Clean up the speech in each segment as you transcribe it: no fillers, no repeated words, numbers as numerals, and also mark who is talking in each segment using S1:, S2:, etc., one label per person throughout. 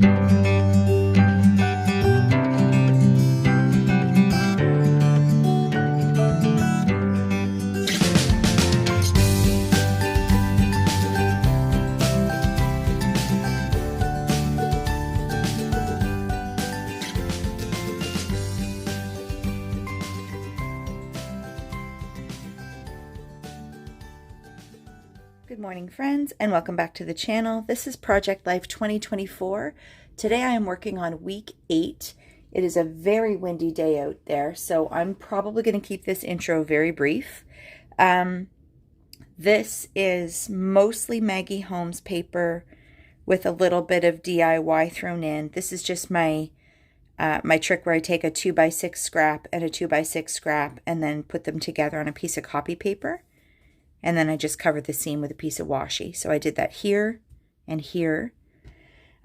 S1: Good morning, friends, and welcome back to the channel. This is Project Life 2024. Today I am working on week 8. It is a very windy day out there, so I'm probably going to keep this intro very brief. This is mostly Maggie Holmes paper with a little bit of DIY thrown in. This is just my trick where I take a 2x6 scrap and a 2x6 scrap and then put them together on a piece of copy paper. And then I just covered the seam with a piece of washi. So I did that here and here.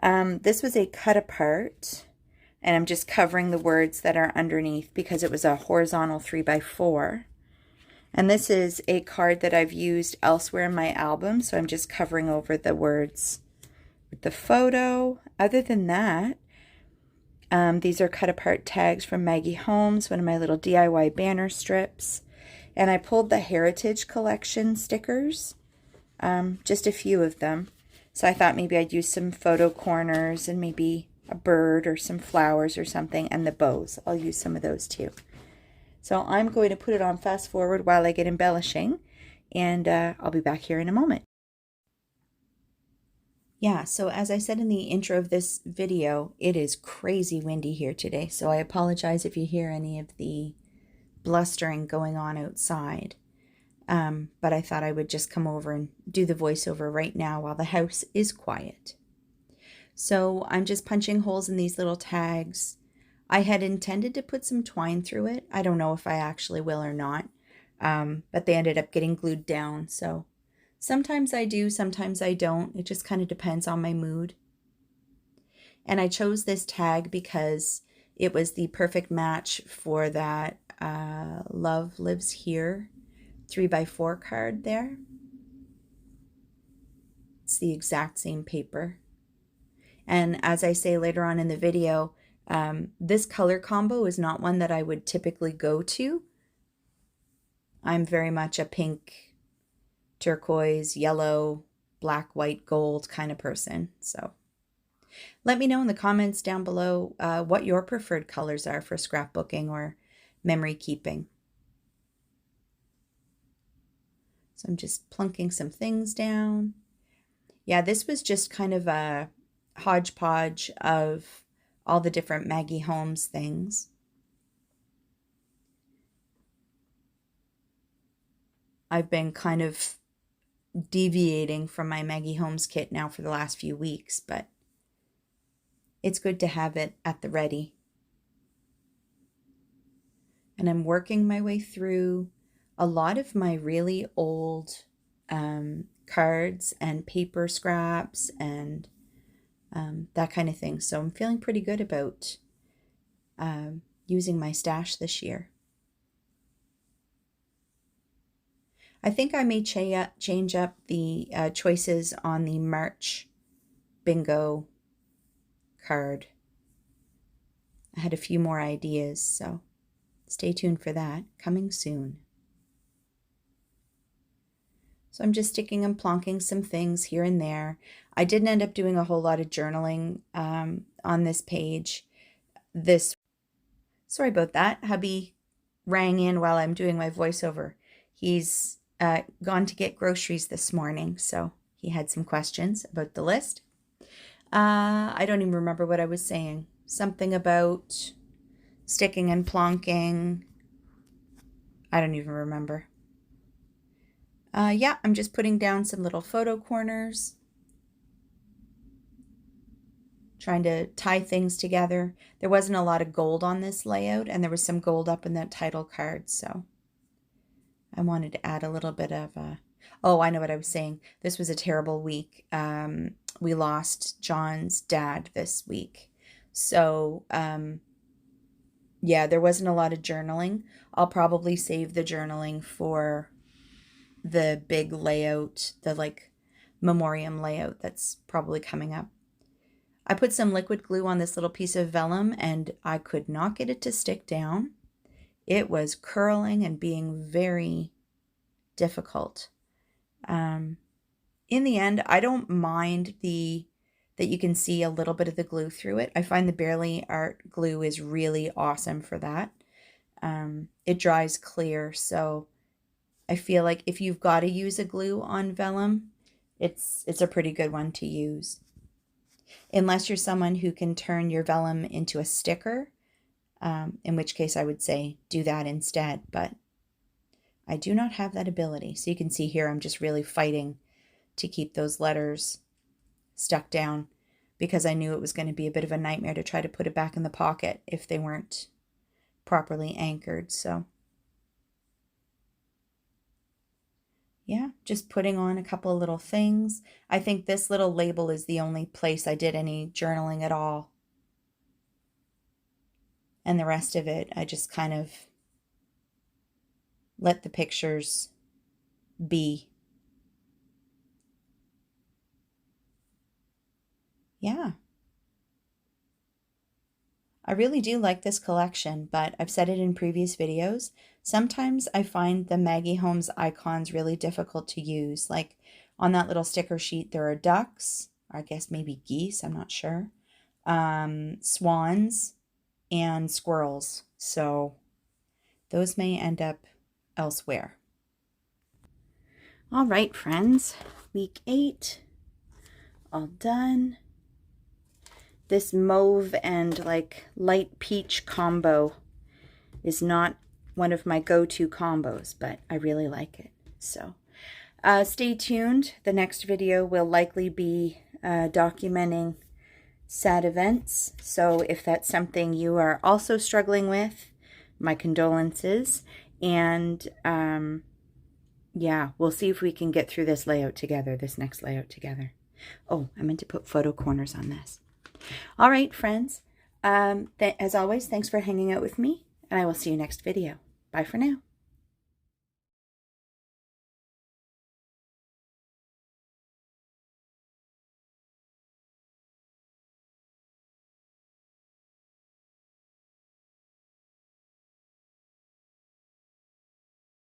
S1: This was a cut apart, and I'm just covering the words that are underneath because it was a horizontal 3x4. And this is a card that I've used elsewhere in my album, so I'm just covering over the words with the photo. Other than that, these are cut apart tags from Maggie Holmes, one of my little DIY banner strips. And I pulled the Heritage Collection stickers, just a few of them. So I thought maybe I'd use some photo corners and maybe a bird or some flowers or something, and the bows. I'll use some of those too. So I'm going to put it on fast forward while I get embellishing, and I'll be back here in a moment. Yeah, so as I said in the intro of this video, it is crazy windy here today. So I apologize if you hear any of the blustering going on outside, but I thought I would just come over and do the voiceover right now while the house is quiet. So I'm just punching holes in these little tags. I had intended to put some twine through it. I don't know if I actually will or not, but they ended up getting glued down. So sometimes I do, sometimes I don't. It just kind of depends on my mood. And I chose this tag because it was the perfect match for that Love Lives Here 3x4 card there. It's the exact same paper. And as I say later on in the video, this color combo is not one that I would typically go to. I'm very much a pink, turquoise, yellow, black, white, gold kind of person. So let me know in the comments down below what your preferred colors are for scrapbooking or memory keeping. So I'm just plunking some things down. Yeah, this was just kind of a hodgepodge of all the different Maggie Holmes things. I've been kind of deviating from my Maggie Holmes kit now for the last few weeks, but it's good to have it at the ready. And I'm working my way through a lot of my really old cards and paper scraps and that kind of thing. So I'm feeling pretty good about using my stash this year. I think I may change up the choices on the March bingo card. I had a few more ideas, so stay tuned for that, coming soon. So I'm just sticking and plonking some things here and there. I didn't end up doing a whole lot of journaling on this page. Sorry about that. Hubby rang in while I'm doing my voiceover. He's gone to get groceries this morning, so he had some questions about the list. I don't even remember what I was saying. Something about sticking and plonking. I don't even remember. Yeah, I'm just putting down some little photo corners. Trying to tie things together. There wasn't a lot of gold on this layout, and there was some gold up in that title card, so I wanted to add a little bit of oh, I know what I was saying. This was a terrible week. We lost John's dad this week. So, yeah, there wasn't a lot of journaling. I'll probably save the journaling for the big layout, the like memoriam layout that's probably coming up. I put some liquid glue on this little piece of vellum and I could not get it to stick down. It was curling and being very difficult. In the end, I don't mind that you can see a little bit of the glue through it. I find the Barely Art glue is really awesome for that. It dries clear, so I feel like if you've got to use a glue on vellum, it's a pretty good one to use. Unless you're someone who can turn your vellum into a sticker, in which case I would say do that instead, but I do not have that ability. So you can see here I'm just really fighting to keep those letters stuck down because I knew it was going to be a bit of a nightmare to try to put it back in the pocket if they weren't properly anchored. So yeah, just putting on a couple of little things. I think this little label is the only place I did any journaling at all. And the rest of it, I just kind of let the pictures be. Yeah. I really do like this collection, but I've said it in previous videos. Sometimes I find the Maggie Holmes icons really difficult to use. Like on that little sticker sheet, there are ducks, or I guess maybe geese, I'm not sure, swans, and squirrels. So those may end up elsewhere. All right, friends, week 8, all done. This mauve and like light peach combo is not one of my go-to combos, but I really like it. So stay tuned. The next video will likely be documenting sad events. So if that's something you are also struggling with, my condolences. And yeah, we'll see if we can get through this layout together, this next layout together. Oh, I meant to put photo corners on this. All right, friends. As always, thanks for hanging out with me, and I will see you next video. Bye for now.